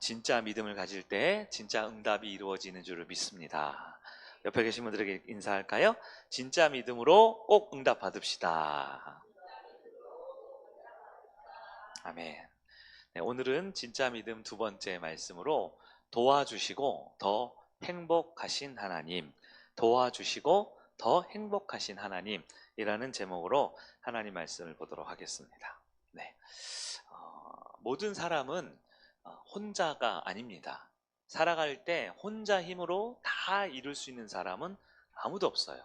진짜 믿음을 가질 때 진짜 응답이 이루어지는 줄을 믿습니다. 옆에 계신 분들에게 인사할까요? 진짜 믿음으로 꼭 응답 받읍시다. 아멘. 네, 오늘은 진짜 믿음 두 번째 말씀으로 도와주시고 더 행복하신 하나님, 도와주시고 더 행복하신 하나님이라는 제목으로 하나님 말씀을 보도록 하겠습니다. 네, 모든 사람은 혼자가 아닙니다. 살아갈 때 혼자 힘으로 다 이룰 수 있는 사람은 아무도 없어요.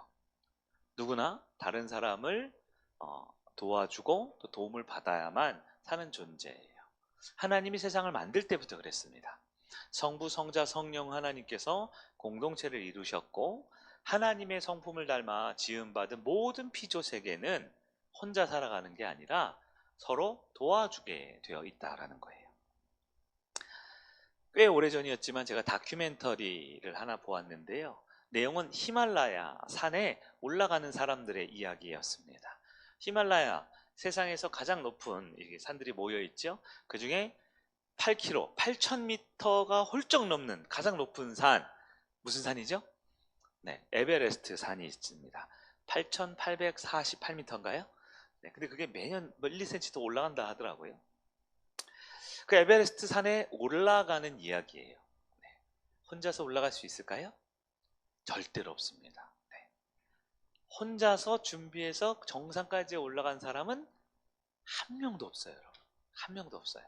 누구나 다른 사람을 도와주고 또 도움을 받아야만 사는 존재예요. 하나님이 세상을 만들 때부터 그랬습니다. 성부, 성자, 성령 하나님께서 공동체를 이루셨고 하나님의 성품을 닮아 지음받은 모든 피조 세계는 혼자 살아가는 게 아니라 서로 도와주게 되어 있다라는 거예요. 꽤 오래전이었지만 제가 다큐멘터리를 하나 보았는데요. 내용은 히말라야 산에 올라가는 사람들의 이야기였습니다. 히말라야, 세상에서 가장 높은 산들이 모여 있죠. 그 중에 8km, 8,000m가 훌쩍 넘는 가장 높은 산, 무슨 산이죠? 네, 에베레스트 산이 있습니다. 8,848m인가요? 네, 근데 그게 매년 1, 2cm 더 올라간다 하더라고요. 그 에베레스트 산에 올라가는 이야기예요. 네, 혼자서 올라갈 수 있을까요? 절대로 없습니다. 네, 혼자서 준비해서 정상까지 올라간 사람은 한 명도 없어요, 여러분. 한 명도 없어요.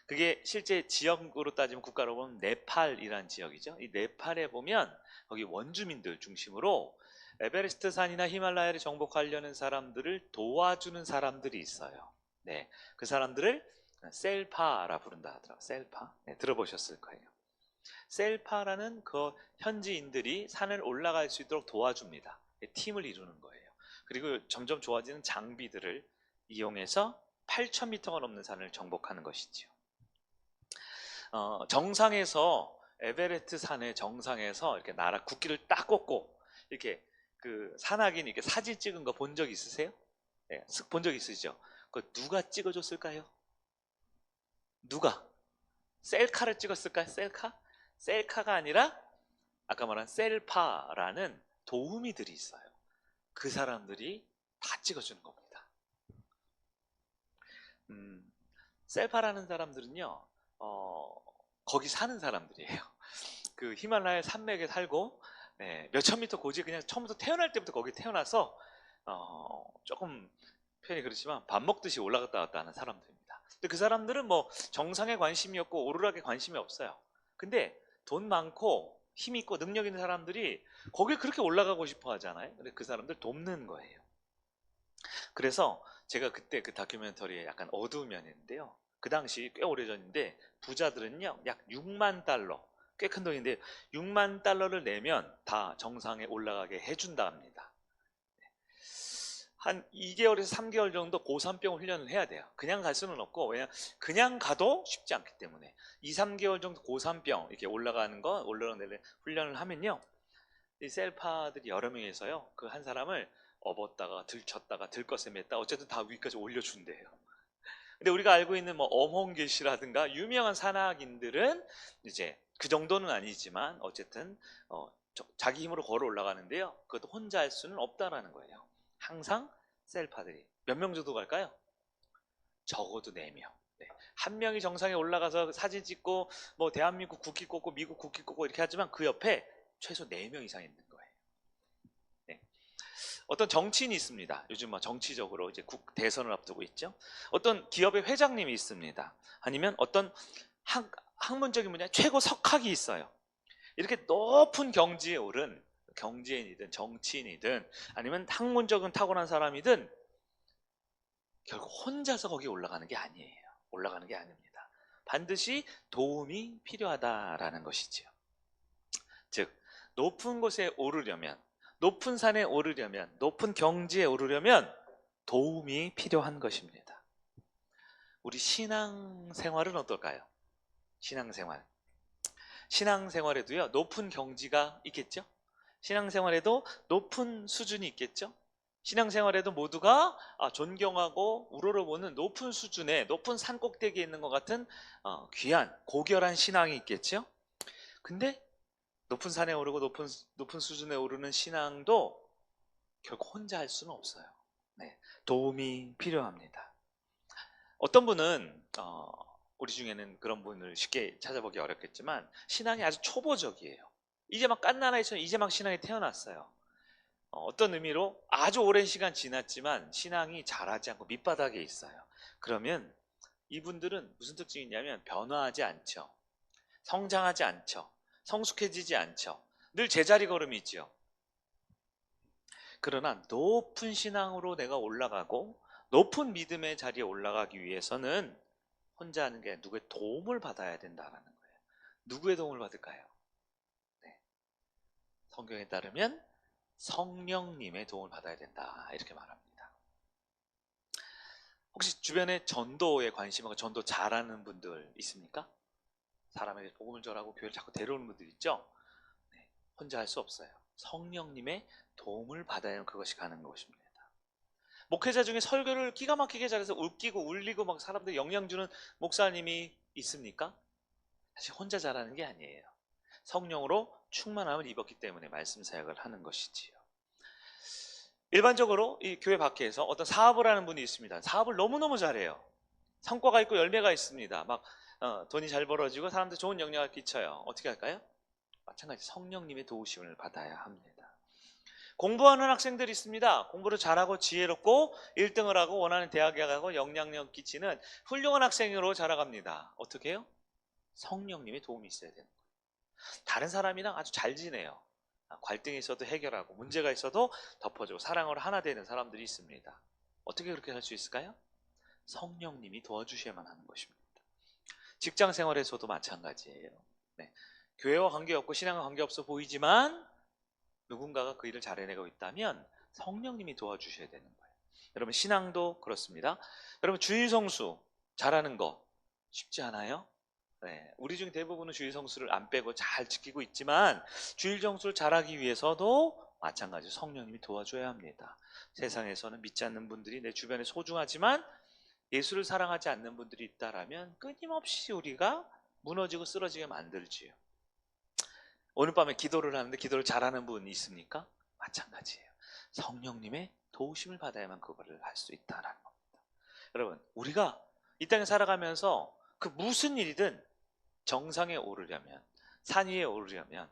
그게 실제 지역으로 따지면 국가로 보면 네팔이라는 지역이죠. 이 네팔에 보면 거기 원주민들 중심으로 에베레스트 산이나 히말라야를 정복하려는 사람들을 도와주는 사람들이 있어요. 네, 그 사람들을 셀파라 부른다 하더라고요. 셀파. 네, 들어보셨을 거예요. 셀파라는 그 현지인들이 산을 올라갈 수 있도록 도와줍니다. 팀을 이루는 거예요. 그리고 점점 좋아지는 장비들을 이용해서 8,000m가 넘는 산을 정복하는 것이죠. 정상에서 에베레스트 산의 정상에서 이렇게 나라 국기를 딱 꽂고 이렇게 그 산악인 이렇게 사진 찍은 거 본 적 있으세요? 네, 본 적 있으시죠? 그 누가 찍어줬을까요? 누가? 셀카를 찍었을까요? 셀카? 셀카가 아니라 아까 말한 셀파라는 도우미들이 있어요. 그 사람들이 다 찍어주는 겁니다. 셀파라는 사람들은요, 거기 사는 사람들이에요. 그 히말라야 산맥에 살고, 네, 몇천 미터 고지에 그냥 처음부터 태어날 때부터 거기 태어나서, 조금 표현이 그렇지만 밥 먹듯이 올라갔다 왔다 하는 사람들입니다. 근데 그 사람들은 뭐 정상에 관심이 없고 오르락에 관심이 없어요. 근데 돈 많고 힘 있고 능력 있는 사람들이 거기에 그렇게 올라가고 싶어 하잖아요. 근데 그 사람들 돕는 거예요. 그래서 제가 그때 그 다큐멘터리에 약간 어두운 면이 있는데요. 그 당시 꽤 오래전인데 부자들은요 약 6만 달러, 꽤 큰 돈인데 6만 달러를 내면 다 정상에 올라가게 해준다 합니다. 한 2개월에서 3개월 정도 고3병 훈련을 해야 돼요. 그냥 갈 수는 없고, 왜냐 그냥 가도 쉽지 않기 때문에 2, 3개월 정도 고3병 이렇게 올라가는 거 올라가는 훈련을 하면요, 이 셀파들이 여러 명이서요 그 한 사람을 업었다가 들쳤다가 들것에 어쨌든 다 위까지 올려준대요. 근데 우리가 알고 있는 뭐 엄홍길 씨라든가 유명한 산악인들은 이제 그 정도는 아니지만 어쨌든 자기 힘으로 걸어 올라가는데요, 그것도 혼자 할 수는 없다라는 거예요. 항상 셀파들이 몇 명 정도 갈까요? 적어도 4명. 네. 한 명이 정상에 올라가서 사진 찍고 뭐 대한민국 국기 꽂고 미국 국기 꽂고 이렇게 하지만 그 옆에 최소 4명 이상 있는 거예요. 네. 어떤 정치인이 있습니다. 요즘 뭐 정치적으로 이제 대선을 앞두고 있죠. 어떤 기업의 회장님이 있습니다. 아니면 어떤 학문적인 분야 최고 석학이 있어요. 이렇게 높은 경지에 오른 경제인이든 정치인이든 아니면 학문적인 탁월한 사람이든 결국 혼자서 거기 올라가는 게 아니에요. 올라가는 게 아닙니다. 반드시 도움이 필요하다라는 것이지요. 즉 높은 곳에 오르려면, 높은 산에 오르려면, 높은 경지에 오르려면 도움이 필요한 것입니다. 우리 신앙생활은 어떨까요? 신앙생활에도요 높은 경지가 있겠죠? 신앙생활에도 높은 수준이 있겠죠? 신앙생활에도 모두가 존경하고 우러러보는 높은 수준의 높은 산 꼭대기에 있는 것 같은 귀한 고결한 신앙이 있겠죠. 근데 높은 산에 오르고 높은 수준에 오르는 신앙도 결코 혼자 할 수는 없어요. 네, 도움이 필요합니다. 어떤 분은 우리 중에는 그런 분을 쉽게 찾아보기 어렵겠지만 신앙이 아주 초보적이에요. 이제 막 갓난아이처럼 이제 막 신앙이 태어났어요. 어떤 의미로 아주 오랜 시간 지났지만 신앙이 자라지 않고 밑바닥에 있어요. 그러면 이분들은 무슨 특징이 있냐면 변화하지 않죠. 성장하지 않죠. 성숙해지지 않죠. 늘 제자리 걸음이 있죠. 그러나 높은 신앙으로 내가 올라가고 높은 믿음의 자리에 올라가기 위해서는 혼자 하는 게 누구의 도움을 받아야 된다는 거예요. 누구의 도움을 받을까요? 네. 성경에 따르면 성령님의 도움을 받아야 된다 이렇게 말합니다. 혹시 주변에 전도에 관심하고 전도 잘하는 분들 있습니까? 사람에게 복음을 전하고 교회를 자꾸 데려오는 분들 있죠? 네. 혼자 할 수 없어요. 성령님의 도움을 받아야 그것이 가능한 것입니다. 목회자 중에 설교를 기가 막히게 잘해서 웃기고 울리고 막 사람들 영향 주는 목사님이 있습니까? 사실 혼자 잘하는 게 아니에요. 성령으로 충만함을 입었기 때문에 말씀 사역을 하는 것이지요. 일반적으로 이 교회 밖에서 어떤 사업을 하는 분이 있습니다. 사업을 너무너무 잘해요. 성과가 있고 열매가 있습니다. 막 돈이 잘 벌어지고 사람들 좋은 영향을 끼쳐요. 어떻게 할까요? 마찬가지 성령님의 도우심을 받아야 합니다. 공부하는 학생들이 있습니다. 공부를 잘하고 지혜롭고 1등을 하고 원하는 대학에 가고 영향력 끼치는 훌륭한 학생으로 자라갑니다. 어떻게 해요? 성령님의 도움이 있어야 되는 거예요. 다른 사람이랑 아주 잘 지내요. 갈등이 있어도 해결하고 문제가 있어도 덮어주고 사랑으로 하나 되는 사람들이 있습니다. 어떻게 그렇게 할 수 있을까요? 성령님이 도와주셔야만 하는 것입니다. 직장 생활에서도 마찬가지예요. 네. 교회와 관계없고 신앙과 관계없어 보이지만 누군가가 그 일을 잘 해내고 있다면 성령님이 도와주셔야 되는 거예요. 여러분 신앙도 그렇습니다. 여러분 주일 성수 잘하는 거 쉽지 않아요? 네, 우리 중 대부분은 주일 성수를 안 빼고 잘 지키고 있지만 주일 성수를 잘하기 위해서도 마찬가지로 성령님이 도와줘야 합니다. 세상에서는 믿지 않는 분들이 내 주변에 소중하지만 예수를 사랑하지 않는 분들이 있다라면 끊임없이 우리가 무너지고 쓰러지게 만들지요. 오늘 밤에 기도를 하는데 기도를 잘하는 분이 있습니까? 마찬가지예요. 성령님의 도우심을 받아야만 그거를 할 수 있다라는 겁니다. 여러분 우리가 이 땅에 살아가면서 그 무슨 일이든 정상에 오르려면 산 위에 오르려면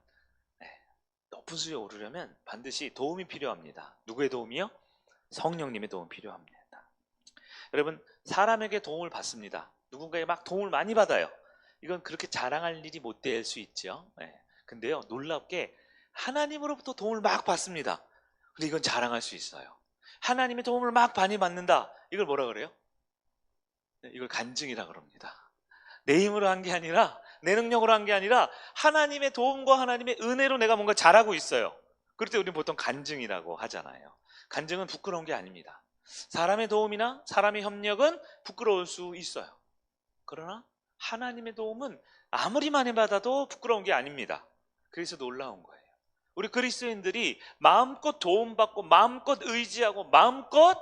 높은 수에 오르려면 반드시 도움이 필요합니다. 누구의 도움이요? 성령님의 도움이 필요합니다. 여러분 사람에게 도움을 받습니다. 누군가에게 막 도움을 많이 받아요. 이건 그렇게 자랑할 일이 못 될 수 있죠. 근데요 놀랍게 하나님으로부터 도움을 막 받습니다. 근데 이건 자랑할 수 있어요. 하나님의 도움을 막 많이 받는다. 이걸 뭐라 그래요? 이걸 간증이라 그럽니다. 내 힘으로 한 게 아니라 내 능력으로 한 게 아니라 하나님의 도움과 하나님의 은혜로 내가 뭔가 잘하고 있어요. 그럴 때 우리는 보통 간증이라고 하잖아요. 간증은 부끄러운 게 아닙니다. 사람의 도움이나 사람의 협력은 부끄러울 수 있어요. 그러나 하나님의 도움은 아무리 많이 받아도 부끄러운 게 아닙니다. 그래서 놀라운 거예요. 우리 그리스도인들이 마음껏 도움받고 마음껏 의지하고 마음껏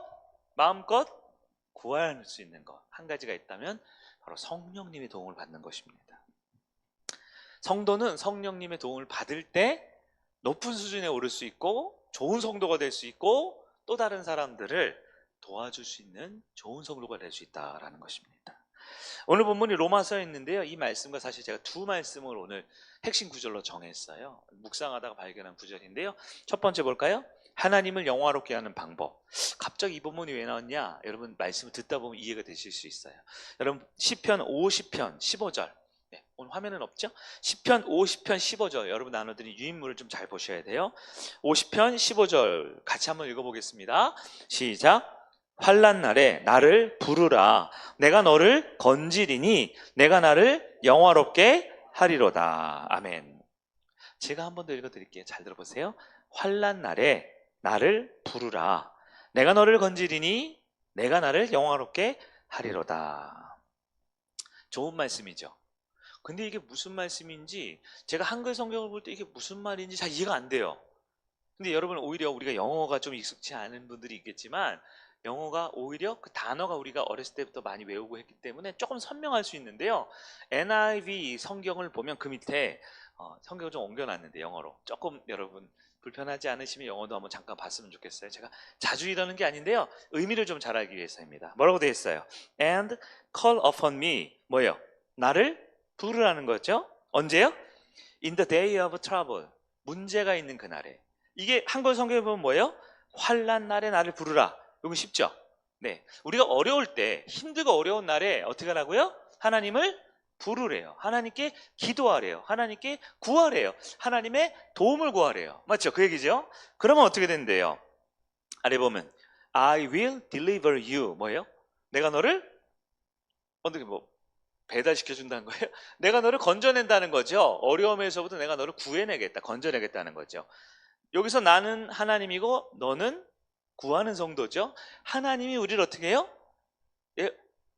구할 수 있는 것 한 가지가 있다면 바로 성령님의 도움을 받는 것입니다. 성도는 성령님의 도움을 받을 때 높은 수준에 오를 수 있고 좋은 성도가 될 수 있고 또 다른 사람들을 도와줄 수 있는 좋은 성도가 될 수 있다는 것입니다. 오늘 본문이 로마서에 있는데요. 이 말씀과 사실 제가 두 말씀을 오늘 핵심 구절로 정했어요. 묵상하다가 발견한 구절인데요. 첫 번째 볼까요? 하나님을 영화롭게 하는 방법. 갑자기 이 본문이 왜 나왔냐? 여러분 말씀을 듣다 보면 이해가 되실 수 있어요. 여러분 시편 50편 15절. 오늘 화면은 없죠? 시편 50편 15절 여러분 나눠드린 유인물을 좀 잘 보셔야 돼요. 50편 15절 같이 한번 읽어보겠습니다. 시작. 환난 날에 나를 부르라. 내가 너를 건지리니 내가 나를 영화롭게 하리로다. 아멘. 제가 한 번 더 읽어드릴게요. 잘 들어보세요. 환난 날에 나를 부르라. 내가 너를 건지리니 내가 나를 영화롭게 하리로다. 좋은 말씀이죠. 근데 이게 무슨 말씀인지 제가 한글 성경을 볼 때 이게 무슨 말인지 잘 이해가 안 돼요. 근데 여러분 오히려 우리가 영어가 좀 익숙치 않은 분들이 있겠지만 영어가 오히려 그 단어가 우리가 어렸을 때부터 많이 외우고 했기 때문에 조금 선명할 수 있는데요. NIV 성경을 보면 그 밑에 성경을 좀 옮겨놨는데 영어로 조금 여러분 불편하지 않으시면 영어도 한번 잠깐 봤으면 좋겠어요. 제가 자주 이러는 게 아닌데요. 의미를 좀 잘 알기 위해서입니다. 뭐라고 되어 있어요? And call upon me. 뭐예요? 나를 부르라는 거죠. 언제요? In the day of trouble. 문제가 있는 그날에. 이게 한글 성경에 보면 뭐예요? 환난 날에 나를 부르라. 이거 쉽죠? 네. 우리가 어려울 때, 힘들고 어려운 날에 어떻게 하라고요? 하나님을 부르래요. 하나님께 기도하래요. 하나님께 구하래요. 하나님의 도움을 구하래요. 맞죠? 그 얘기죠? 그러면 어떻게 된대요? 아래 보면 I will deliver you. 뭐예요? 내가 너를 어떻게 배달시켜 준다는 거예요? 내가 너를 건져낸다는 거죠. 어려움에서부터 내가 너를 구해내겠다, 건져내겠다는 거죠. 여기서 나는 하나님이고 너는 구하는 성도죠. 하나님이 우리를 어떻게 해요? 예,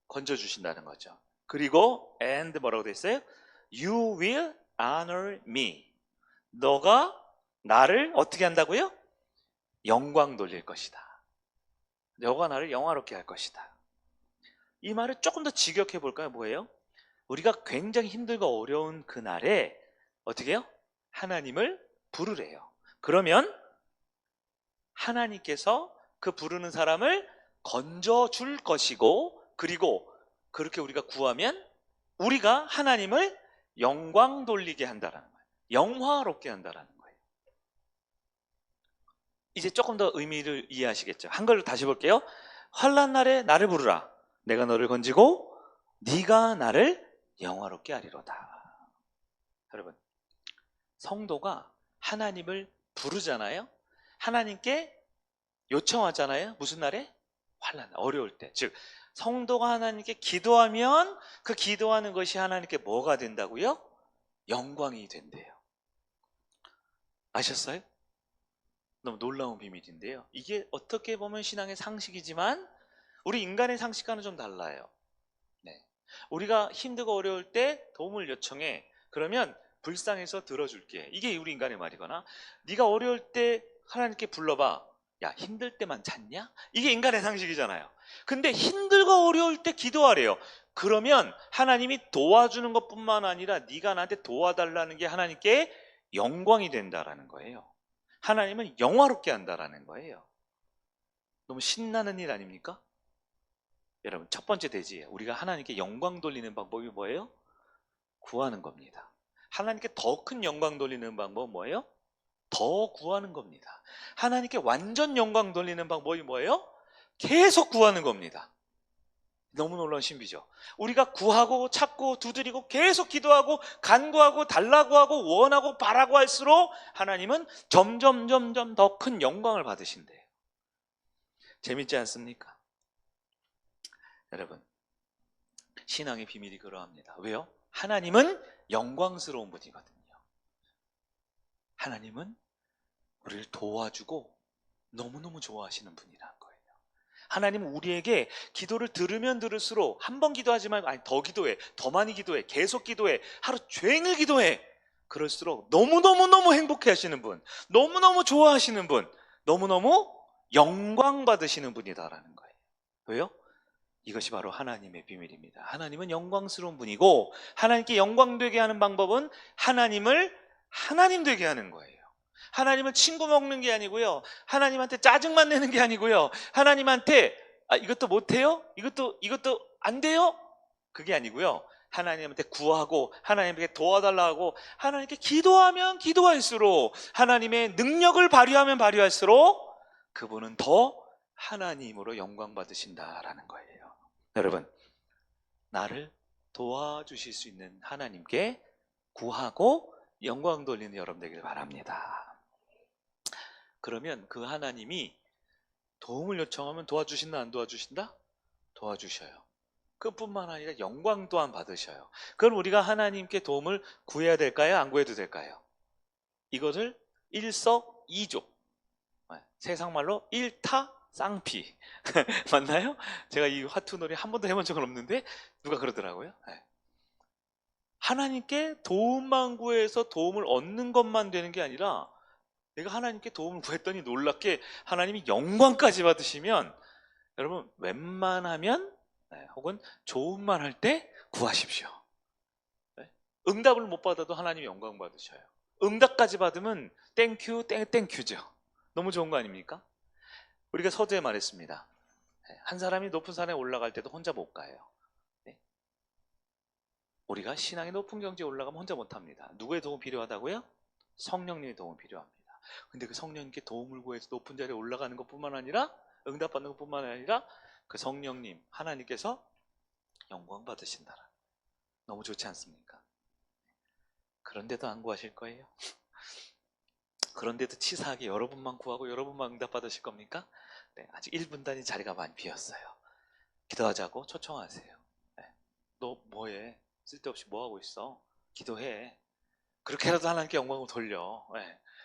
건져주신다는 거죠. 그리고 and 뭐라고 돼 있어요? You will honor me. 너가 나를 어떻게 한다고요? 영광 돌릴 것이다. 너가 나를 영화롭게 할 것이다. 이 말을 조금 더 직역해 볼까요? 뭐예요? 우리가 굉장히 힘들고 어려운 그날에 어떻게 해요? 하나님을 부르래요. 그러면 하나님께서 그 부르는 사람을 건져줄 것이고, 그리고 그렇게 우리가 구하면 우리가 하나님을 영광 돌리게 한다라는 거예요. 영화롭게 한다라는 거예요. 이제 조금 더 의미를 이해하시겠죠? 한글로 다시 볼게요. 환난 날에 나를 부르라. 내가 너를 건지고 네가 나를 영화롭게 하리로다. 여러분, 성도가 하나님을 부르잖아요. 하나님께 요청하잖아요. 무슨 날에? 환난, 어려울 때. 즉 성도가 하나님께 기도하면 그 기도하는 것이 하나님께 뭐가 된다고요? 영광이 된대요. 아셨어요? 너무 놀라운 비밀인데요. 이게 어떻게 보면 신앙의 상식이지만 우리 인간의 상식과는 좀 달라요. 네. 우리가 힘들고 어려울 때 도움을 요청해. 그러면 불쌍해서 들어줄게. 이게 우리 인간의 말이거나, 네가 어려울 때 하나님께 불러봐. 야, 힘들 때만 찾냐? 이게 인간의 상식이잖아요. 근데 힘들고 어려울 때 기도하래요. 그러면 하나님이 도와주는 것뿐만 아니라 네가 나한테 도와달라는 게 하나님께 영광이 된다라는 거예요. 하나님은 영화롭게 한다라는 거예요. 너무 신나는 일 아닙니까? 여러분, 첫 번째 대지예요. 우리가 하나님께 영광 돌리는 방법이 뭐예요? 구하는 겁니다. 하나님께 더 큰 영광 돌리는 방법은 뭐예요? 더 구하는 겁니다. 하나님께 완전 영광 돌리는 방법이 뭐예요? 계속 구하는 겁니다. 너무 놀라운 신비죠. 우리가 구하고 찾고 두드리고 계속 기도하고 간구하고 달라고 하고 원하고 바라고 할수록 하나님은 점점 더 큰 영광을 받으신대요. 재밌지 않습니까? 여러분, 신앙의 비밀이 그러합니다. 왜요? 하나님은 영광스러운 분이거든요. 하나님은 우리를 도와주고 너무너무 좋아하시는 분이라는 거예요. 하나님은 우리에게 기도를 들으면 들을수록 한 번 기도하지 말고 아니 더 기도해, 더 많이 기도해, 계속 기도해, 하루 종일 기도해. 그럴수록 너무너무 행복해 하시는 분, 너무너무 좋아하시는 분, 너무너무 영광 받으시는 분이다라는 거예요. 왜요? 이것이 바로 하나님의 비밀입니다. 하나님은 영광스러운 분이고, 하나님께 영광 되게 하는 방법은 하나님을 하나님 되게 하는 거예요. 하나님을 친구 먹는 게 아니고요, 하나님한테 짜증만 내는 게 아니고요, 하나님한테 이것도 못해요? 이것도 안 돼요? 그게 아니고요, 하나님한테 구하고 하나님께 도와달라고 하나님께 기도하면 기도할수록, 하나님의 능력을 발휘하면 발휘할수록 그분은 더 하나님으로 영광 받으신다라는 거예요. 여러분, 나를 도와주실 수 있는 하나님께 구하고 영광 돌리는 여러분 되기를 바랍니다. 그러면 그 하나님이 도움을 요청하면 도와주신다, 안 도와주신다? 도와주셔요. 그뿐만 아니라 영광 또한 받으셔요. 그럼 우리가 하나님께 도움을 구해야 될까요? 안 구해도 될까요? 이것을 일석이조, 세상 말로 일타쌍피 맞나요? 제가 이 화투놀이 한 번도 해본 적은 없는데 누가 그러더라고요. 하나님께 도움만 구해서 도움을 얻는 것만 되는 게 아니라 내가 하나님께 도움을 구했더니 놀랍게 하나님이 영광까지 받으시면, 여러분 웬만하면 혹은 좋은 말 할 때 구하십시오. 응답을 못 받아도 하나님이 영광 받으셔요. 응답까지 받으면 땡큐 땡큐죠. 너무 좋은 거 아닙니까? 우리가 서두에 말했습니다. 한 사람이 높은 산에 올라갈 때도 혼자 못 가요. 우리가 신앙의 높은 경지에 올라가면 혼자 못합니다. 누구의 도움 필요하다고요? 성령님의 도움 필요합니다. 근데 그 성령님께 도움을 구해서 높은 자리에 올라가는 것뿐만 아니라, 응답받는 것뿐만 아니라 그 성령님 하나님께서 영광 받으신다라. 너무 좋지 않습니까? 그런데도 안 구하실 거예요? 그런데도 치사하게 여러분만 구하고 여러분만 응답 받으실 겁니까? 네, 아직 1분 단위 자리가 많이 비었어요. 기도하자고 초청하세요. 너 뭐해? 쓸데없이 뭐하고 있어? 기도해. 그렇게라도 하나님께 영광을 돌려.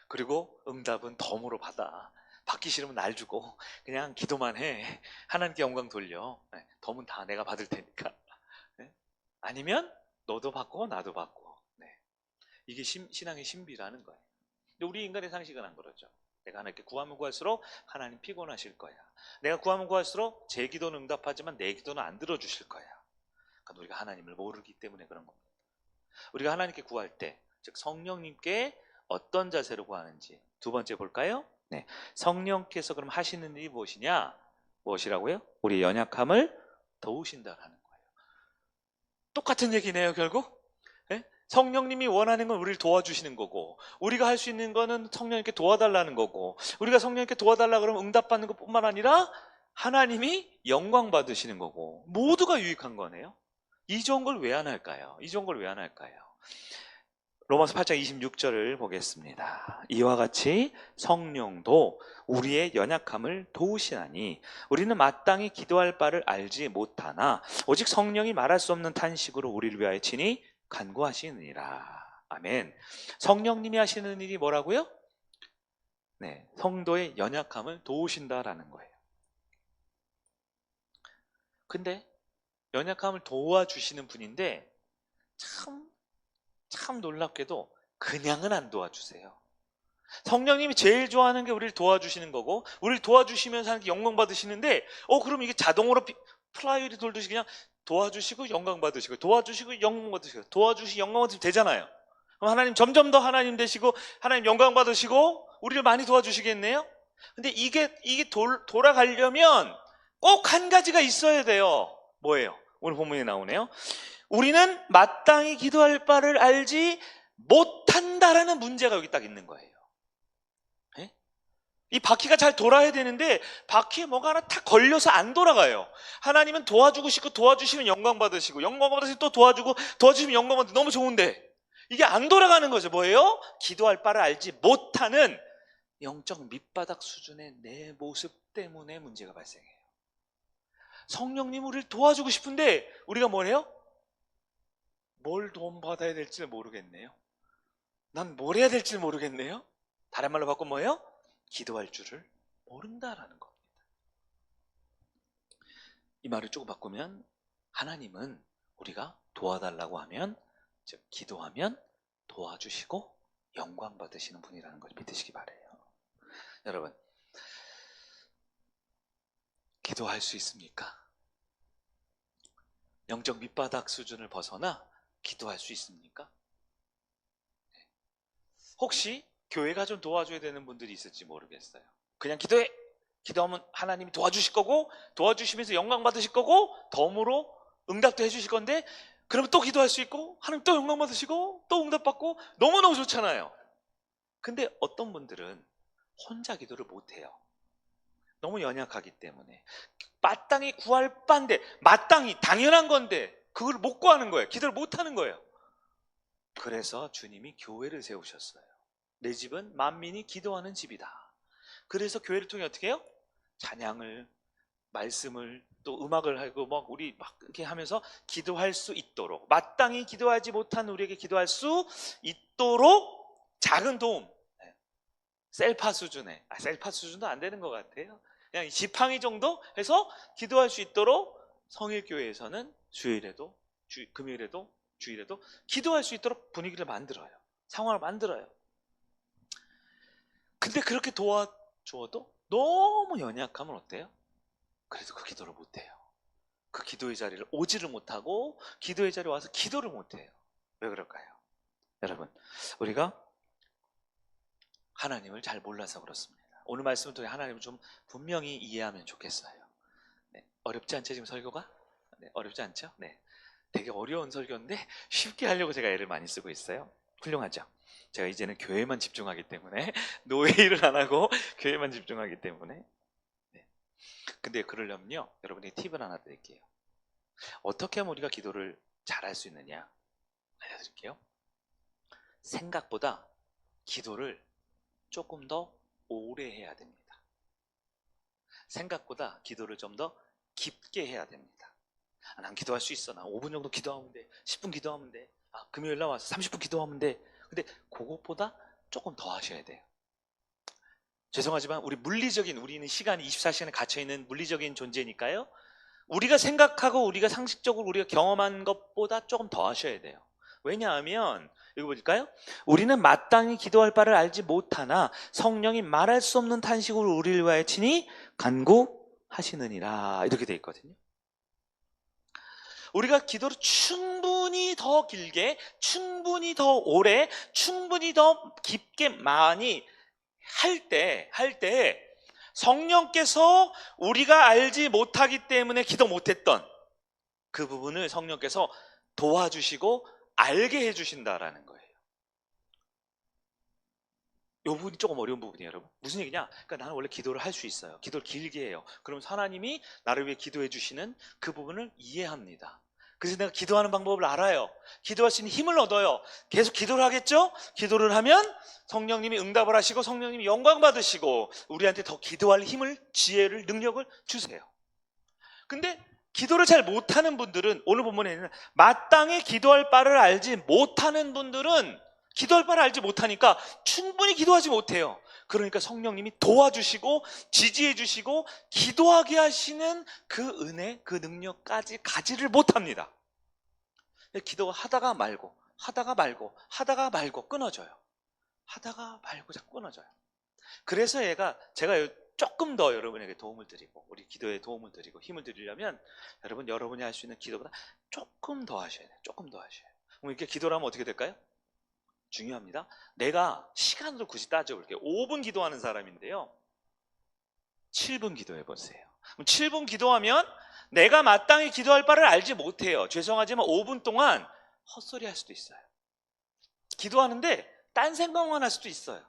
그리고 응답은 덤으로 받아. 받기 싫으면 날 주고 그냥 기도만 해. 하나님께 영광 돌려. 덤은 다 내가 받을 테니까. 아니면 너도 받고 나도 받고. 이게 신앙의 신비라는 거예요. 근데 우리 인간의 상식은 안 그러죠. 내가 하나님께 구하면 구할수록 하나님 피곤하실 거야. 내가 구하면 구할수록 제 기도는 응답하지만 내 기도는 안 들어주실 거야. 그러니까 우리가 하나님을 모르기 때문에 그런 겁니다. 우리가 하나님께 구할 때, 즉 성령님께 어떤 자세로 구하는지 두 번째 볼까요? 네, 성령께서 그럼 하시는 일이 무엇이냐? 무엇이라고요? 우리의 연약함을 도우신다라는 거예요. 똑같은 얘기네요, 결국. 성령님이 원하는 건 우리를 도와주시는 거고, 우리가 할 수 있는 거는 성령님께 도와달라는 거고, 우리가 성령님께 도와달라 그러면 응답받는 것뿐만 아니라 하나님이 영광 받으시는 거고, 모두가 유익한 거네요. 이 좋은 걸 왜 안 할까요? 이 좋은 걸 왜 안 할까요? 로마서 8장 26절을 보겠습니다. 이와 같이 성령도 우리의 연약함을 도우시나니 우리는 마땅히 기도할 바를 알지 못하나 오직 성령이 말할 수 없는 탄식으로 우리를 위하여 친히 간구하시느니라. 아멘. 성령님이 하시는 일이 뭐라고요? 네, 성도의 연약함을 도우신다라는 거예요. 근데 연약함을 도와주시는 분인데 참 놀랍게도 그냥은 안 도와주세요. 성령님이 제일 좋아하는 게 우리를 도와주시는 거고, 우리를 도와주시면서 하는 게 영광 받으시는데, 그럼 이게 자동으로 플라이휠이 돌듯이 그냥 도와주시고 영광 받으시고 도와주시고 영광 받으시고 도와주시고 영광 받으시면 되잖아요. 그럼 하나님 점점 더 하나님 되시고 하나님 영광 받으시고 우리를 많이 도와주시겠네요. 근데 이게 돌아가려면 꼭 한 가지가 있어야 돼요. 뭐예요? 오늘 본문에 나오네요. 우리는 마땅히 기도할 바를 알지 못한다라는 문제가 여기 딱 있는 거예요. 이 바퀴가 잘 돌아야 되는데 바퀴에 뭐가 하나 탁 걸려서 안 돌아가요. 하나님은 도와주고 싶고 도와주시면 영광 받으시고 영광 받으시면 또 도와주시면 영광 받으시고 너무 좋은데 이게 안 돌아가는 거죠. 뭐예요? 기도할 바를 알지 못하는 영적 밑바닥 수준의 내 모습 때문에 문제가 발생해요. 성령님 우리를 도와주고 싶은데 우리가 뭐래요? 뭘 도움받아야 될지 모르겠네요. 난 뭘 해야 될지 모르겠네요. 다른 말로 바꾸면 뭐예요? 기도할 줄을 모른다라는 겁니다. 이 말을 조금 바꾸면 하나님은 우리가 도와달라고 하면, 즉 기도하면 도와주시고 영광 받으시는 분이라는 걸 믿으시기 바래요. 여러분, 기도할 수 있습니까? 영적 밑바닥 수준을 벗어나 기도할 수 있습니까? 혹시 교회가 좀 도와줘야 되는 분들이 있을지 모르겠어요. 그냥 기도해! 기도하면 하나님이 도와주실 거고 도와주시면서 영광 받으실 거고 덤으로 응답도 해주실 건데, 그러면 또 기도할 수 있고 하나님 또 영광 받으시고 또 응답 받고 너무너무 좋잖아요. 근데 어떤 분들은 혼자 기도를 못해요. 너무 연약하기 때문에. 마땅히 구할 바인데, 마땅히 당연한 건데 그걸 못 구하는 거예요. 기도를 못하는 거예요. 그래서 주님이 교회를 세우셨어요. 내 집은 만민이 기도하는 집이다. 그래서 교회를 통해 어떻게 해요? 찬양을, 말씀을, 또 음악을 하고 우리 막 이렇게 하면서 기도할 수 있도록, 마땅히 기도하지 못한 우리에게 기도할 수 있도록 작은 도움, 셀파 수준에, 셀파 수준도 안 되는 것 같아요. 그냥 지팡이 정도 해서 기도할 수 있도록 성일교회에서는 주일에도, 금요일에도, 주일에도 기도할 수 있도록 분위기를 만들어요. 상황을 만들어요. 근데 그렇게 도와주어도 너무 연약하면 어때요? 그래도 그 기도를 못해요. 그 기도의 자리를 오지를 못하고 기도의 자리에 와서 기도를 못해요. 왜 그럴까요? 여러분, 우리가 하나님을 잘 몰라서 그렇습니다. 오늘 말씀을 통해 하나님을 좀 분명히 이해하면 좋겠어요. 네, 어렵지 않죠, 지금 설교가? 네, 어렵지 않죠? 네, 되게 어려운 설교인데 쉽게 하려고 제가 애를 많이 쓰고 있어요. 훌륭하죠? 제가 이제는 교회만 집중하기 때문에 노예 일을 안 하고 교회만 집중하기 때문에. 네. 근데 그러려면요, 여러분이 팁을 하나 드릴게요. 어떻게 하면 우리가 기도를 잘할 수 있느냐 알려드릴게요. 생각보다 기도를 조금 더 오래 해야 됩니다. 생각보다 기도를 좀 더 깊게 해야 됩니다. 난 기도할 수 있어. 난 5분 정도 기도하면 돼. 10분 기도하면 돼. 금요일 날 와서 30분 기도하면 돼. 근데 그것보다 조금 더 하셔야 돼요. 죄송하지만 우리는 시간이 24시간에 갇혀있는 물리적인 존재니까요. 우리가 생각하고 우리가 상식적으로 우리가 경험한 것보다 조금 더 하셔야 돼요. 왜냐하면 이거 보실까요? 우리는 마땅히 기도할 바를 알지 못하나 성령이 말할 수 없는 탄식으로 우리를 위하여 친히 간구하시느니라, 이렇게 돼 있거든요. 우리가 기도를 충분히 더 길게, 충분히 더 오래, 충분히 더 깊게 많이 할 때 성령께서 우리가 알지 못하기 때문에 기도 못했던 그 부분을 성령께서 도와주시고 알게 해주신다라는 거예요. 이 부분이 조금 어려운 부분이에요, 여러분. 무슨 얘기냐? 그러니까 나는 원래 기도를 할 수 있어요. 기도를 길게 해요. 그럼 하나님이 나를 위해 기도해 주시는 그 부분을 이해합니다. 그래서 내가 기도하는 방법을 알아요. 기도할 수 있는 힘을 얻어요. 계속 기도를 하겠죠? 기도를 하면 성령님이 응답을 하시고 성령님이 영광 받으시고 우리한테 더 기도할 힘을, 지혜를, 능력을 주세요. 근데 기도를 잘 못하는 분들은, 오늘 본문에는 마땅히 기도할 바를 알지 못하는 분들은 기도할 바를 알지 못하니까 충분히 기도하지 못해요. 그러니까 성령님이 도와주시고 지지해 주시고 기도하게 하시는 그 은혜, 그 능력까지 가지를 못합니다. 기도가 하다가 말고 끊어져요. 하다가 말고 자꾸 끊어져요. 그래서 제가 조금 더 여러분에게 도움을 드리고 우리 기도에 도움을 드리고 힘을 드리려면 여러분이 할 수 있는 기도보다 조금 더 하셔야 돼요. 조금 더 하셔야 돼요. 그럼 이렇게 기도를 하면 어떻게 될까요? 중요합니다. 내가 시간으로 굳이 따져볼게요. 5분 기도하는 사람인데요, 7분 기도해 보세요. 그럼 7분 기도하면 내가 마땅히 기도할 바를 알지 못해요. 죄송하지만 5분 동안 헛소리 할 수도 있어요. 기도하는데 딴 생각만 할 수도 있어요.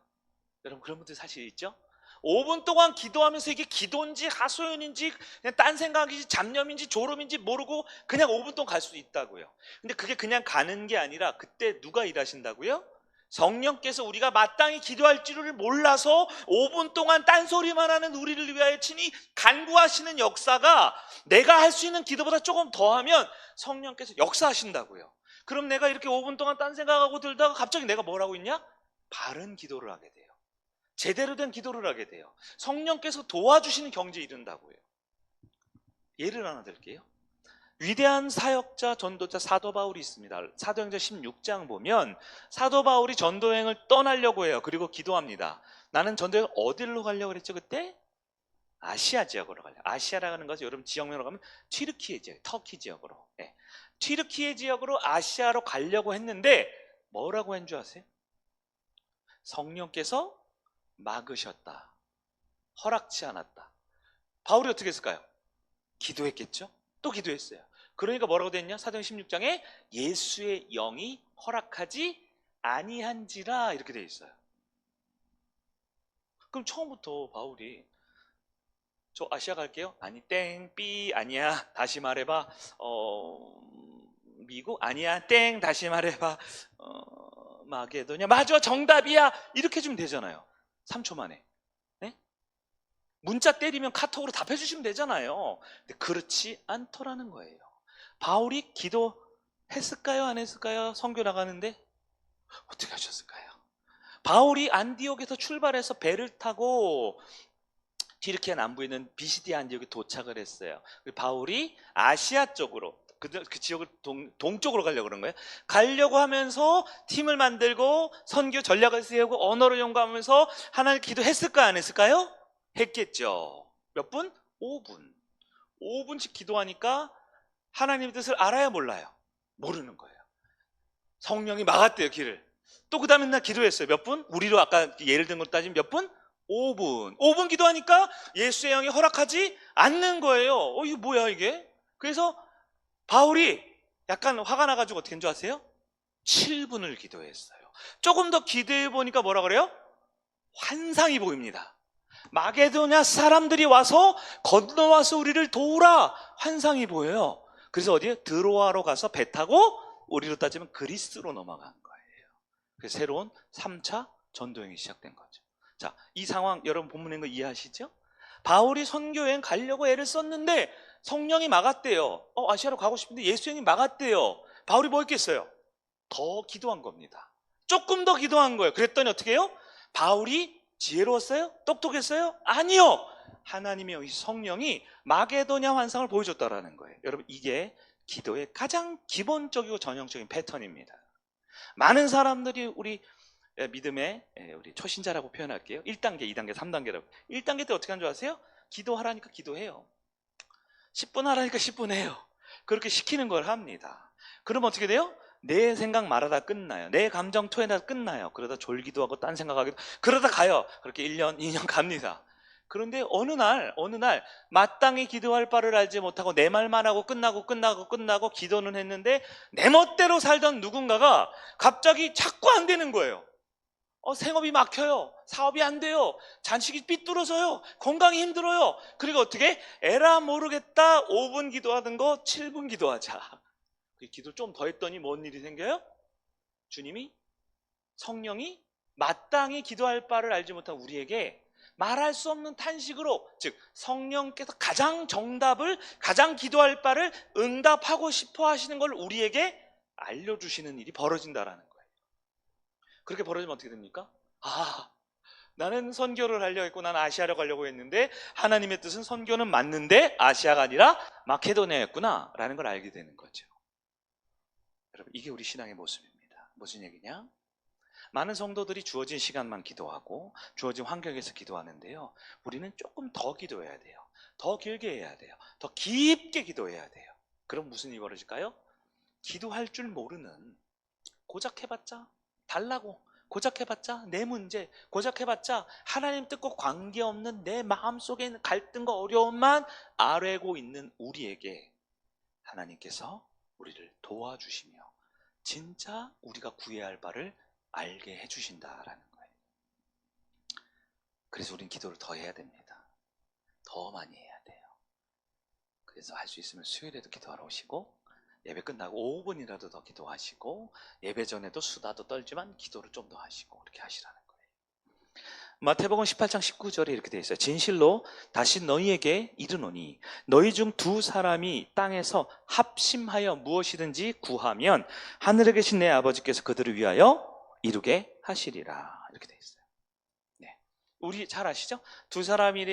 여러분 그런 분들 사실 있죠? 5분 동안 기도하면서 이게 기도인지 하소연인지 그냥 딴 생각인지 잡념인지 졸음인지 모르고 그냥 5분 동안 갈 수도 있다고요. 근데 그게 그냥 가는 게 아니라 그때 누가 일하신다고요? 성령께서 우리가 마땅히 기도할 줄을 몰라서 5분 동안 딴소리만 하는 우리를 위하여 친히 간구하시는 역사가 내가 할 수 있는 기도보다 조금 더 하면 성령께서 역사하신다고요. 그럼 내가 이렇게 5분 동안 딴 생각하고 들다가 갑자기 내가 뭘 하고 있냐? 바른 기도를 하게 돼요. 제대로 된 기도를 하게 돼요. 성령께서 도와주시는 경지에 이른다고요. 예를 하나 들게요. 위대한 사역자, 전도자 사도 바울이 있습니다. 사도행전 16장 보면 사도 바울이 전도행을 떠나려고 해요. 그리고 기도합니다. 나는 전도행 어디로 가려고 그랬죠 그때? 아시아 지역으로 가려고. 아시아라는 것은 여러분 지역명으로 가면 튀르키예 지역, 터키 지역으로. 네. 튀르키예 지역으로 아시아로 가려고 했는데 뭐라고 한 줄 아세요? 성령께서 막으셨다. 허락치 않았다. 바울이 어떻게 했을까요? 기도했겠죠? 또 기도했어요. 그러니까 뭐라고 됐냐? 사도행전 16장에 예수의 영이 허락하지 아니한지라 이렇게 되어 있어요. 그럼 처음부터 바울이 저 아시아 갈게요? 아니 땡, 삐 아니야. 다시 말해봐. 미국? 아니야. 땡, 다시 말해봐. 마게도냐? 맞아, 정답이야. 이렇게 해주면 되잖아요. 3초 만에. 네? 문자 때리면 카톡으로 답해주시면 되잖아요. 근데 그렇지 않더라는 거예요. 바울이 기도했을까요? 안 했을까요? 선교 나가는데 어떻게 하셨을까요? 바울이 안디옥에서 출발해서 배를 타고 튀르키예 남부에 있는 비시디아 안디옥에 도착을 했어요. 바울이 아시아 쪽으로 그 지역을 동쪽으로 가려고 그런 거예요. 가려고 하면서 팀을 만들고 선교 전략을 세우고 언어를 연구하면서 하나님 기도했을까 안 했을까요? 했겠죠. 몇 분? 5분. 5분씩 기도하니까 하나님의 뜻을 알아야 몰라요? 모르는 거예요. 성령이 막았대요, 길을. 또 그 다음에 날 기도했어요. 몇 분? 우리로 아까 예를 든 것 따지면 몇 분? 5분. 5분 기도하니까 예수의 영이 허락하지 않는 거예요. 이거 뭐야 이게? 그래서 바울이 약간 화가 나가지고 어떻게 한 줄 아세요? 7분을 기도했어요. 조금 더 기도해 보니까 뭐라 그래요? 환상이 보입니다. 마게도냐 사람들이 와서 건너와서 우리를 도우라. 환상이 보여요. 그래서 어디에? 드로아로 가서 배 타고 우리로 따지면 그리스로 넘어간 거예요. 그래서 새로운 3차 전도여행이 시작된 거죠. 자, 이 상황 여러분 본문에 있는 거 이해하시죠? 바울이 선교여행 가려고 애를 썼는데 성령이 막았대요. 아시아로 가고 싶은데 예수님이 막았대요. 바울이 뭐 했겠어요? 더 기도한 겁니다. 조금 더 기도한 거예요. 그랬더니 어떻게 해요? 바울이 지혜로웠어요? 똑똑했어요? 아니요. 하나님의 성령이 마게도냐 환상을 보여줬다라는 거예요. 여러분 이게 기도의 가장 기본적이고 전형적인 패턴입니다. 많은 사람들이 우리 믿음의 우리 초신자라고 표현할게요. 1단계, 2단계, 3단계라고. 1단계 때 어떻게 하는 줄 아세요? 기도하라니까 기도해요. 10분 하라니까 10분 해요. 그렇게 시키는 걸 합니다. 그럼 어떻게 돼요? 내 생각 말하다 끝나요. 내 감정 토해다 끝나요. 그러다 졸기도 하고 딴 생각하기도 그러다 가요. 그렇게 1년, 2년 갑니다. 그런데 어느 날 마땅히 기도할 바를 알지 못하고 내 말만 하고 끝나고 기도는 했는데 내 멋대로 살던 누군가가 갑자기 자꾸 안 되는 거예요. 생업이 막혀요. 사업이 안 돼요. 잔식이 삐뚤어져요. 건강이 힘들어요. 그리고 어떻게? 에라 모르겠다. 5분 기도하던 거 7분 기도하자. 기도 좀 더 했더니 뭔 일이 생겨요? 주님이, 성령이 마땅히 기도할 바를 알지 못한 우리에게 말할 수 없는 탄식으로, 즉 성령께서 가장 정답을, 가장 기도할 바를 응답하고 싶어 하시는 걸 우리에게 알려주시는 일이 벌어진다라는 거예요. 그렇게 벌어지면 어떻게 됩니까? 나는 선교를 하려고 했고 나는 아시아로 가려고 했는데 하나님의 뜻은 선교는 맞는데 아시아가 아니라 마케도니아였구나 라는 걸 알게 되는 거죠. 여러분 이게 우리 신앙의 모습입니다. 무슨 얘기냐? 많은 성도들이 주어진 시간만 기도하고 주어진 환경에서 기도하는데요, 우리는 조금 더 기도해야 돼요. 더 길게 해야 돼요. 더 깊게 기도해야 돼요. 그럼 무슨 일이 벌어질까요? 기도할 줄 모르는, 고작 해봤자 달라고, 고작 해봤자 내 문제, 고작 해봤자 하나님 뜻과 관계없는 내 마음속에 있는 갈등과 어려움만 아뢰고 있는 우리에게 하나님께서 우리를 도와주시며 진짜 우리가 구해야 할 바를 알게 해주신다라는 거예요. 그래서 우린 기도를 더 해야 됩니다. 더 많이 해야 돼요. 그래서 할 수 있으면 수요일에도 기도하러 오시고 예배 끝나고 5분이라도 더 기도하시고 예배 전에도 수다도 떨지만 기도를 좀 더 하시고 그렇게 하시라는 거예요. 마태복음 18장 19절에 이렇게 되어 있어요. 진실로 다시 너희에게 이르노니 너희 중 두 사람이 땅에서 합심하여 무엇이든지 구하면 하늘에 계신 내 아버지께서 그들을 위하여 이루게 하시리라. 이렇게 되어 있어요. 네. 우리 잘 아시죠? 두 사람이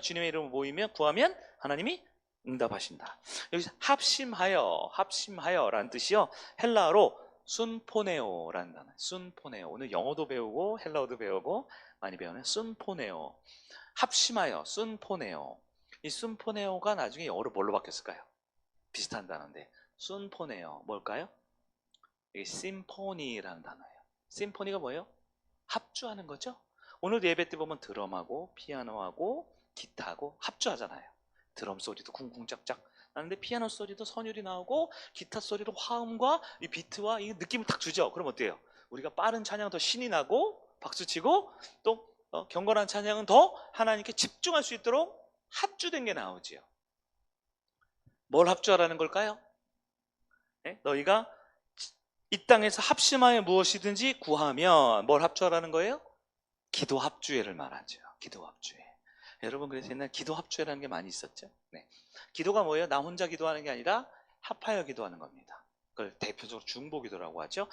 주님의 이름을 모이면 구하면 하나님이 응답하신다. 여기서 합심하여라는 뜻이요, 헬라어로 순포네오라는 단어. 순포네오. 오늘 영어도 배우고 헬라어도 배우고 많이 배우는 순포네오. 합심하여, 순포네오. 이 순포네오가 나중에 영어로 뭘로 바뀌었을까요? 비슷한 단어인데 순포네오 뭘까요? 이게 심포니라는 단어예요. 심포니가 뭐예요? 합주하는 거죠. 오늘 예배 때 보면 드럼하고 피아노하고 기타하고 합주하잖아요. 드럼 소리도 쿵쿵짝짝 나는데 피아노 소리도 선율이 나오고 기타 소리로 화음과 이 비트와 이 느낌을 딱 주죠. 그럼 어때요? 우리가 빠른 찬양 더 신이 나고 박수치고 또 경건한 찬양은 더 하나님께 집중할 수 있도록 합주된 게 나오지요. 뭘 합주하라는 걸까요? 네? 너희가 이 땅에서 합심하여 무엇이든지 구하면 뭘 합주하라는 거예요? 기도 합주회를 말하죠. 기도 합주회. 여러분 그래서 옛날 기도 합주회라는 게 많이 있었죠. 네. 기도가 뭐예요? 나 혼자 기도하는 게 아니라 합하여 기도하는 겁니다. 그걸 대표적으로 중보기도라고 하죠.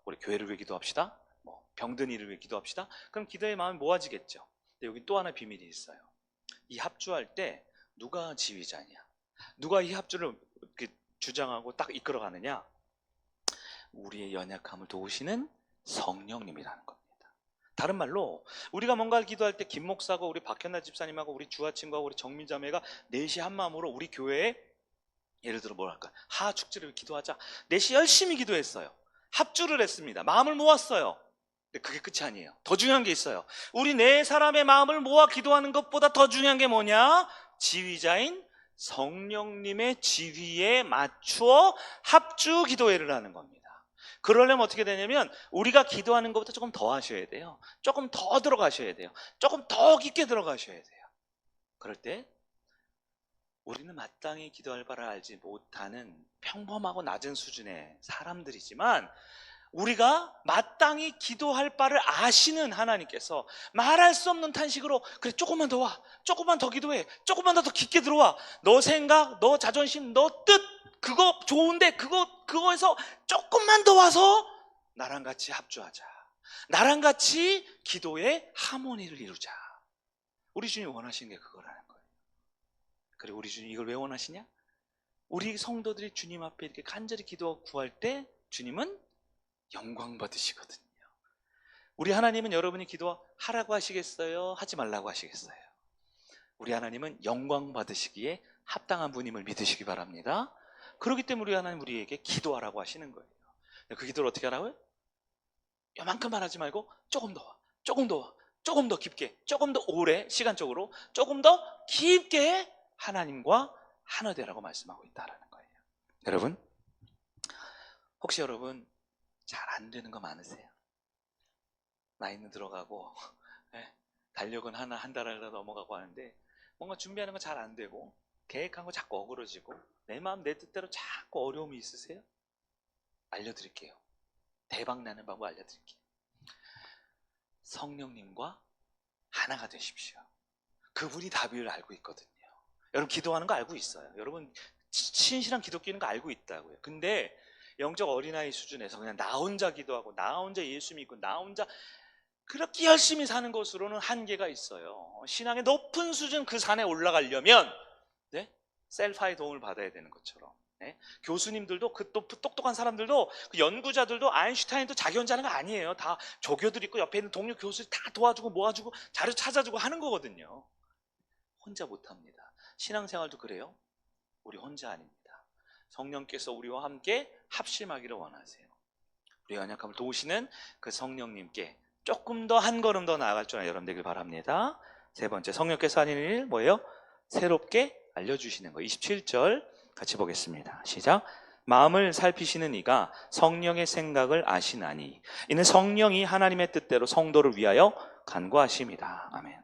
우리 교회를 위해 기도합시다. 병든 이를 위해 기도합시다. 그럼 기도의 마음이 모아지겠죠. 근데 여기 또 하나 비밀이 있어요. 이 합주할 때 누가 지휘자냐? 누가 이 합주를 주장하고 딱 이끌어가느냐? 우리의 연약함을 도우시는 성령님이라는 겁니다. 다른 말로 우리가 뭔가를 기도할 때 김 목사고 우리 박현나 집사님하고 우리 주아친구하고 우리 정민자매가 넷이 한 마음으로 우리 교회에 예를 들어 뭐랄까 하축제를 기도하자 넷이 열심히 기도했어요. 합주를 했습니다. 마음을 모았어요. 근데 그게 끝이 아니에요. 더 중요한 게 있어요. 우리 네 사람의 마음을 모아 기도하는 것보다 더 중요한 게 뭐냐? 지휘자인 성령님의 지휘에 맞추어 합주 기도회를 하는 겁니다. 그러려면 어떻게 되냐면 우리가 기도하는 것보다 조금 더 하셔야 돼요. 조금 더 들어가셔야 돼요. 조금 더 깊게 들어가셔야 돼요. 그럴 때 우리는 마땅히 기도할 바를 알지 못하는 평범하고 낮은 수준의 사람들이지만 우리가 마땅히 기도할 바를 아시는 하나님께서 말할 수 없는 탄식으로 그래 조금만 더 와, 조금만 더 기도해, 조금만 더 깊게 들어와. 너 생각, 너 자존심, 너 뜻 그거 좋은데 그거에서 조금만 더 와서 나랑 같이 합주하자. 나랑 같이 기도의 하모니를 이루자. 우리 주님 원하시는 게 그거라는 거예요. 그리고 우리 주님 이걸 왜 원하시냐? 우리 성도들이 주님 앞에 이렇게 간절히 기도하고 구할 때 주님은 영광 받으시거든요. 우리 하나님은 여러분이 기도하라고 하시겠어요? 하지 말라고 하시겠어요? 우리 하나님은 영광 받으시기에 합당한 분임을 믿으시기 바랍니다. 그렇기 때문에 우리 하나님 우리에게 기도하라고 하시는 거예요. 그 기도를 어떻게 하라고요? 요만큼만 하지 말고 조금 더 와, 조금 더 와, 조금 더 깊게, 조금 더 오래 시간적으로 조금 더 깊게 하나님과 하나 되라고 말씀하고 있다는 거예요. 여러분, 혹시 여러분 잘 안 되는 거 많으세요? 나이는 들어가고 달력은 한 달 하나 넘어가고 하는데 뭔가 준비하는 거 잘 안 되고 계획한 거 자꾸 어그러지고 내 마음 내 뜻대로 자꾸 어려움이 있으세요? 알려드릴게요. 대박 나는 방법 알려드릴게요. 성령님과 하나가 되십시오. 그분이 답을 알고 있거든요. 여러분 기도하는 거 알고 있어요. 여러분 신실한 기독교는 거 알고 있다고요. 근데 영적 어린아이 수준에서 그냥 나 혼자 기도하고 나 혼자 예수 믿고 나 혼자 그렇게 열심히 사는 것으로는 한계가 있어요. 신앙의 높은 수준 그 산에 올라가려면 셀파의 도움을 받아야 되는 것처럼 교수님들도 그 똑똑한 사람들도 그 연구자들도 아인슈타인도 자기 혼자 하는 거 아니에요. 다 조교들 있고 옆에 있는 동료 교수들이 다 도와주고 모아주고 자료 찾아주고 하는 거거든요. 혼자 못합니다. 신앙생활도 그래요. 우리 혼자 아닙니다. 성령께서 우리와 함께 합심하기를 원하세요. 우리 연약함을 도우시는 그 성령님께 조금 더 한 걸음 더 나아갈 줄 여러분 되길 바랍니다. 세 번째, 성령께서 하는 일 뭐예요? 새롭게 알려주시는 거. 27절 같이 보겠습니다. 시작. 마음을 살피시는 이가 성령의 생각을 아시나니 이는 성령이 하나님의 뜻대로 성도를 위하여 간구하십니다. 아멘.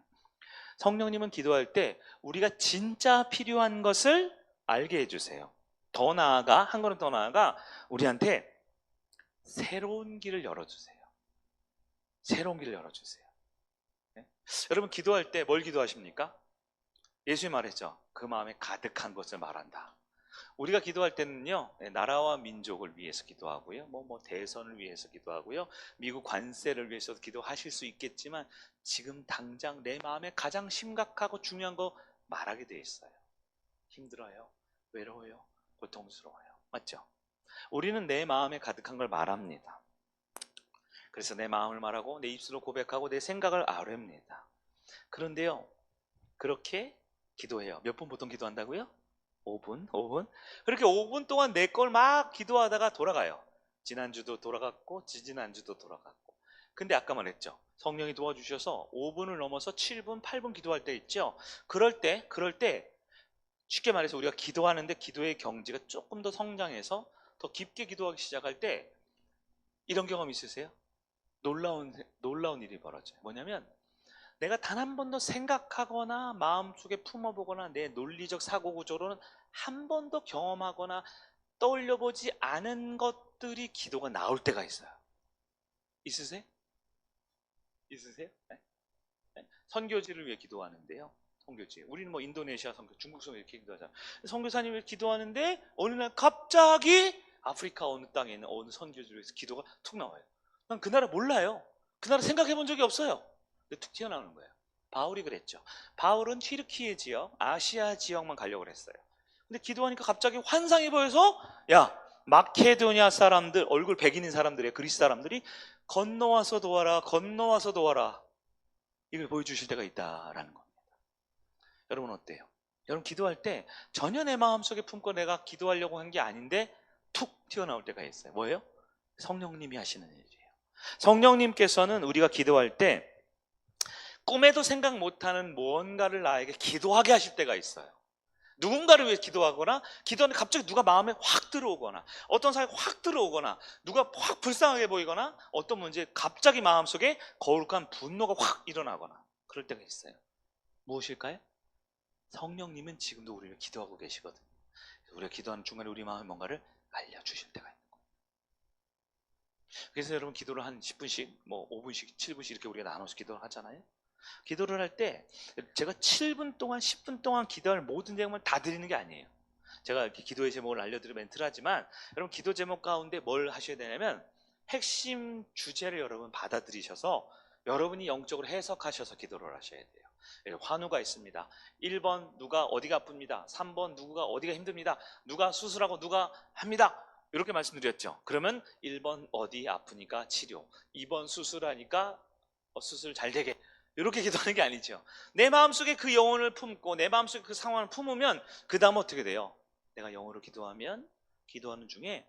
성령님은 기도할 때 우리가 진짜 필요한 것을 알게 해주세요. 더 나아가 한 걸음 더 나아가 우리한테 새로운 길을 열어주세요. 새로운 길을 열어주세요. 여러분 기도할 때 뭘 기도하십니까? 예수님 말했죠. 그 마음에 가득한 것을 말한다. 우리가 기도할 때는요, 나라와 민족을 위해서 기도하고요, 대선을 위해서 기도하고요, 미국 관세를 위해서도 기도하실 수 있겠지만 지금 당장 내 마음에 가장 심각하고 중요한 거 말하게 돼 있어요. 힘들어요, 외로워요, 고통스러워요. 맞죠? 우리는 내 마음에 가득한 걸 말합니다. 그래서 내 마음을 말하고 내 입술로 고백하고 내 생각을 아뢰입니다. 그런데요, 그렇게 기도해요. 몇 분 보통 기도한다고요? 5분. 그렇게 5분 동안 내 걸 막 기도하다가 돌아가요. 지난주도 돌아갔고 지지난주도 돌아갔고. 근데 아까 말했죠. 성령이 도와주셔서 5분을 넘어서 7분, 8분 기도할 때 있죠. 그럴 때 쉽게 말해서 우리가 기도하는데 기도의 경지가 조금 더 성장해서 더 깊게 기도하기 시작할 때 이런 경험 있으세요? 놀라운 일이 벌어져요. 뭐냐면 내가 단 한 번도 생각하거나 마음속에 품어보거나 내 논리적 사고구조로는 한 번도 경험하거나 떠올려보지 않은 것들이 기도가 나올 때가 있어요. 있으세요? 네? 선교지를 위해 기도하는데요. 선교지. 우리는 인도네시아 선교, 중국 선교 이렇게 기도하잖아요. 선교사님을 기도하는데 어느 날 갑자기 아프리카 어느 땅에 있는 어느 선교지를 위해서 기도가 툭 나와요. 난 그 나라 몰라요. 그 나라 생각해 본 적이 없어요. 근데 툭 튀어나오는 거예요. 바울이 그랬죠. 바울은 튀르키예 지역, 아시아 지역만 가려고 했어요. 근데 기도하니까 갑자기 환상이 보여서 야, 마케도니아 사람들, 얼굴 백인인 사람들이에요. 그리스 사람들이 건너와서 도와라, 건너와서 도와라, 이걸 보여주실 때가 있다라는 겁니다. 여러분 어때요? 여러분 기도할 때 전혀 내 마음속에 품고 내가 기도하려고 한 게 아닌데 툭 튀어나올 때가 있어요. 뭐예요? 성령님이 하시는 일이에요. 성령님께서는 우리가 기도할 때 꿈에도 생각 못하는 무언가를 나에게 기도하게 하실 때가 있어요. 누군가를 위해 기도하거나, 기도하는데 갑자기 누가 마음에 확 들어오거나, 어떤 사람이 확 들어오거나, 누가 확 불쌍하게 보이거나, 어떤 문제에 갑자기 마음속에 거룩한 분노가 확 일어나거나 그럴 때가 있어요. 무엇일까요? 성령님은 지금도 우리를 기도하고 계시거든요. 우리가 기도하는 중간에 우리 마음에 뭔가를 알려주실 때가 있는 거예요. 그래서 여러분 기도를 한 10분씩, 뭐 5분씩, 7분씩 이렇게 우리가 나눠서 기도를 하잖아요. 기도를 할 때 제가 7분 동안 10분 동안 기도할 모든 제목을 다 드리는 게 아니에요. 제가 이렇게 기도의 제목을 알려드리고 멘트를 하지만, 여러분 기도 제목 가운데 뭘 하셔야 되냐면 핵심 주제를 여러분 받아들이셔서 여러분이 영적으로 해석하셔서 기도를 하셔야 돼요. 환우가 있습니다. 1번 누가 어디가 아픕니다. 3번 누구가 어디가 힘듭니다. 누가 수술하고 누가 합니다. 이렇게 말씀드렸죠. 그러면 1번 어디 아프니까 치료, 2번 수술하니까 수술 잘 되게, 이렇게 기도하는 게 아니죠. 내 마음속에 그 영혼을 품고 내 마음속에 그 상황을 품으면 그 다음 어떻게 돼요? 내가 영어로 기도하면 기도하는 중에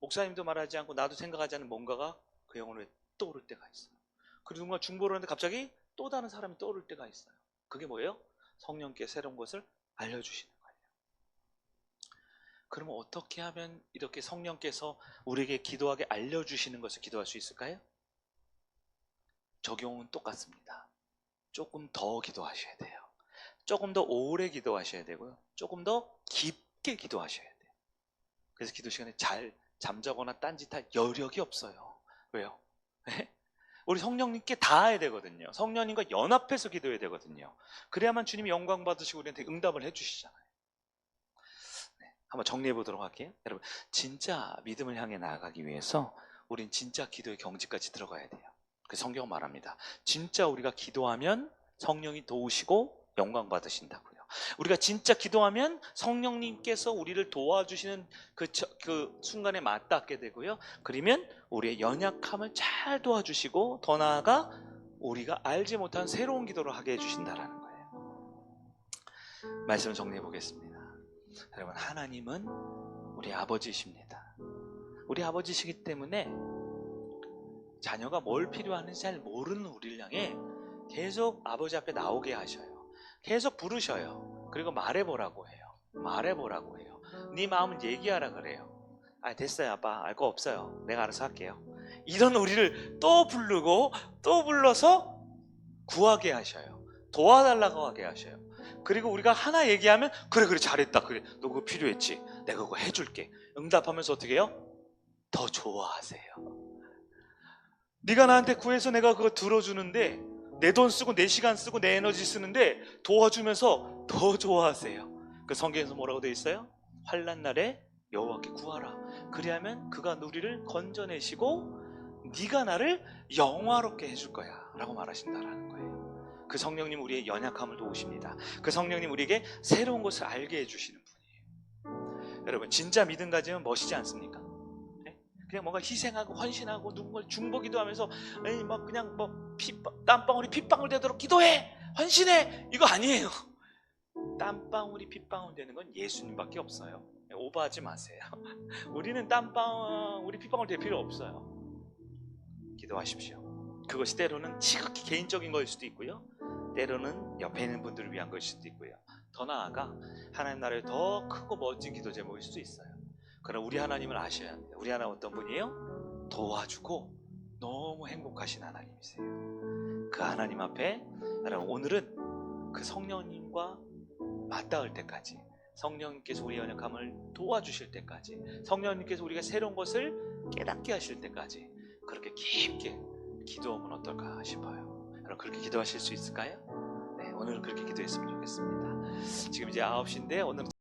목사님도 말하지 않고 나도 생각하지 않는 뭔가가 그 영혼에 떠오를 때가 있어요. 그리고 누군가 중보를 하는데 갑자기 또 다른 사람이 떠오를 때가 있어요. 그게 뭐예요? 성령께 새로운 것을 알려주시는 거예요. 그러면 어떻게 하면 이렇게 성령께서 우리에게 기도하게 알려주시는 것을 기도할 수 있을까요? 적용은 똑같습니다. 조금 더 기도하셔야 돼요. 조금 더 오래 기도하셔야 되고요. 조금 더 깊게 기도하셔야 돼요. 그래서 기도 시간에 잘 잠자거나 딴짓할 여력이 없어요. 왜요? 네? 우리 성령님께 닿아야 되거든요. 성령님과 연합해서 기도해야 되거든요. 그래야만 주님이 영광 받으시고 우리한테 응답을 해주시잖아요. 네, 한번 정리해 보도록 할게요. 여러분, 진짜 믿음을 향해 나아가기 위해서 우린 진짜 기도의 경지까지 들어가야 돼요. 그 성경은 말합니다. 진짜 우리가 기도하면 성령이 도우시고 영광 받으신다고요. 우리가 진짜 기도하면 성령님께서 우리를 도와주시는 그 순간에 맞닿게 되고요. 그러면 우리의 연약함을 잘 도와주시고, 더 나아가 우리가 알지 못한 새로운 기도를 하게 해주신다라는 거예요. 말씀을 정리해 보겠습니다. 여러분, 하나님은 우리 아버지이십니다. 우리 아버지시기 때문에 자녀가 뭘 필요하는지 잘 모르는 우리를 향해 계속 아버지 앞에 나오게 하셔요. 계속 부르셔요. 그리고 말해보라고 해요. 말해보라고 해요. 네 마음을 얘기하라 그래요. 아, 됐어요 아빠, 알 거 없어요, 내가 알아서 할게요. 이런 우리를 또 부르고 또 불러서 구하게 하셔요. 도와달라고 하게 하셔요. 그리고 우리가 하나 얘기하면 그래 잘했다, 그래 너 그거 필요했지, 내가 그거 해줄게, 응답하면서 어떻게 해요? 더 좋아하세요. 네가 나한테 구해서 내가 그거 들어주는데, 내 돈 쓰고 내 시간 쓰고 내 에너지 쓰는데 도와주면서 더 좋아하세요. 그 성경에서 뭐라고 되어 있어요? 환난 날에 여호와께 구하라. 그리하면 그가 우리를 건져내시고 네가 나를 영화롭게 해줄 거야 라고 말하신다라는 거예요. 그 성령님 우리의 연약함을 도우십니다. 그 성령님 우리에게 새로운 것을 알게 해주시는 분이에요. 여러분, 진짜 믿음 가지면 멋이지 않습니까? 그냥 뭔가 희생하고 헌신하고 누군가를 중보기도 하면서 막 그냥 뭐 땀방울이 핏방울 되도록 기도해, 헌신해, 이거 아니에요. 땀방울이 핏방울 되는 건 예수님밖에 없어요. 오버하지 마세요. 우리는 땀방울이 핏방울 될 필요 없어요. 기도하십시오. 그것이 때로는 지극히 개인적인 거일 수도 있고요, 때로는 옆에 있는 분들을 위한 것일 수도 있고요, 더 나아가 하나님 나라의 더 크고 멋진 기도 제목일 수도 있어요. 그러나 우리 하나님을 아셔야 합니다. 우리 하나님 어떤 분이에요? 도와주고 너무 행복하신 하나님이세요. 그 하나님 앞에 여러분, 오늘은 그 성령님과 맞닿을 때까지, 성령님께서 우리 연약함을 도와주실 때까지, 성령님께서 우리가 새로운 것을 깨닫게 하실 때까지 그렇게 깊게 기도하면 어떨까 싶어요. 여러분, 그렇게 기도하실 수 있을까요? 네, 오늘은 그렇게 기도했으면 좋겠습니다. 지금 이제 9시인데 오늘